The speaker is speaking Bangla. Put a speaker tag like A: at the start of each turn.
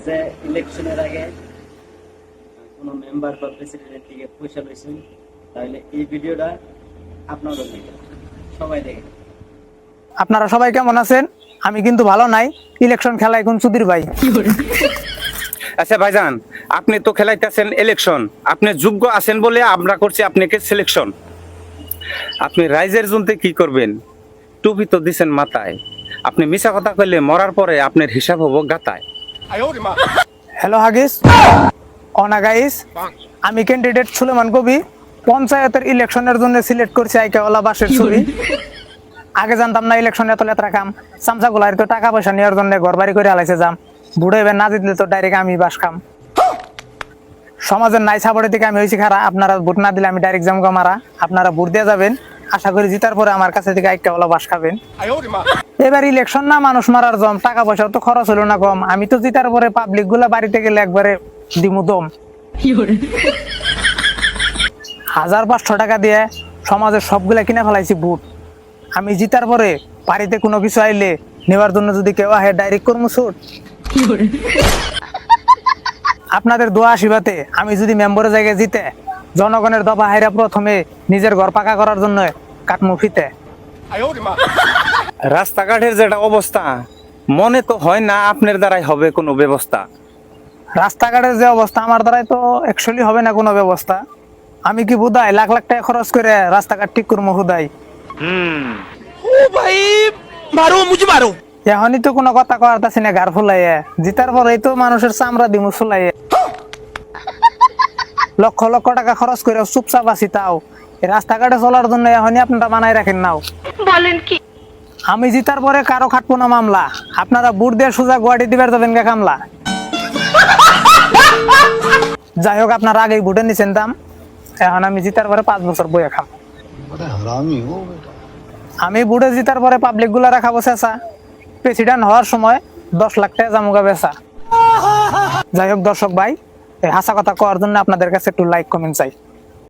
A: যে ইলেকশনের আগে কোনো মেম্বার বা প্রেসিডেন্টের থেকে পয়সা লইছেন, তাহলে এই ভিডিওটা আপনাদের দিকে সবাই দেখেন।
B: আপনারা সবাই কেমন আছেন? আমি কিন্তু ভালো নাই। ইলেকশন খেলায় কোন সুধীর ভাই।
C: আচ্ছা ভাইজান, আপনি তো খেলাইতেছেন ইলেকশন, আপনি যোগ্য আছেন বলে আমরা করছি আপনাকে সিলেকশন। আপনি রাইজের জন্য কি করবেন? টুপি তো দিছেন মাথায়, আপনি মিছা কথা কইলে মরার পরে আপনার হিসাব হবো গাতায়।
B: হ্যালো হাগিস, অনা গাইস, আমি ক্যান্ডিডেট সুলেমান কবি। পঞ্চায়েতের ইলেকশনের জন্য সিলেক্ট করছি আইকাওয়ালা বাসের ছবি। আগে জানতাম না ইলেকশনে এত লেতরা কাম। চামচাগুলার তো টাকা পয়সা নেওয়ার জন্য ঘর বাড়ি করে আলাইছে যাম। বুড়ো এবার না জিতলে তো ডাইরেক্ট আমি বাস খাম। সমাজের নাই সাপোর্টের দিকে আমি হয়েছি খারা। আপনারা ভোট না দিলে আমি ডাইরেক্ট যাম গো মারা। আপনারা ভোট দিয়ে যাবেন, আশা করি জিতার পরে আমার কাছে থেকে আইকাওয়ালা বাস খাবেন। এবার ইলেকশন না, মানুষ মারার জম, টাকা পয়সা তো খরচ হলো না কম। আমি তো জিতার পরে পাবলিক গুলা বাড়িতে গেলে একবারে দিমু দম। 1500 টাকা দিয়ে সমাজের সবগুলা কিনে ফেলাইছি বুট। আমি জিতার পরে বাড়িতে কোনো কিছু আইলে নেওয়ার জন্য যদি কেউ আহে ডাইরেক্ট করবো শুট। আপনাদের দোয়া আশীর্বাদে আমি যদি মেম্বারের জায়গায় জিতে, জনগণের দফা হাইরা প্রথমে নিজের ঘর পাকা করার জন্য কাটমু ফিতে।
C: রাস্তাঘাটের যেটা অবস্থা, মনে তো হয় না আপনার দ্বারাই হবে কোনো ব্যবস্থা।
B: রাস্তাঘাটের যে অবস্থা, আমার দ্বারাই তো অ্যাকচুয়ালি হবে না কোনো ব্যবস্থা। আমি কি বুদাই লাখ লাখ টাকা খরচ করে রাস্তাঘাট ঠিক করবো হুদাই? এখনই তো কোনো কথা কওয়ার তাছি না গার ফুলাইয়ে। জিতার পরেই তো মানুষের চামড়া দিমু ফুলাইয়ে। লক্ষ লক্ষ টাকা খরচ করে চুপচাপ আছি, তাও এই রাস্তাঘাটে চলার জন্য এখনই আপনারা বানাই রাখেন নাও।
D: বলেন কি?
B: আমি জিতার পরে কারো খাটবো না মামলা। আপনারা বুট দিয়ে সোজা গুয়াহাটি দিবার যাবেন গে কামলা। যাই হোক, আপনারা আগেই বুটে নিছেন দাম। এখন আমি জিতার পরে 5 বছর বইয়া খাম। আমি বুটে জিতার পরে পাবলিক গুলা রাখাবো চেঁচা। প্রেসিডেন্ট হওয়ার সময় 10 লাখ টাকা জামুগা বেচা। যাই হোক দর্শক ভাই, এই হাসা কথা কওয়ার জন্য আপনাদের কাছে একটু লাইক কমেন্ট চাই।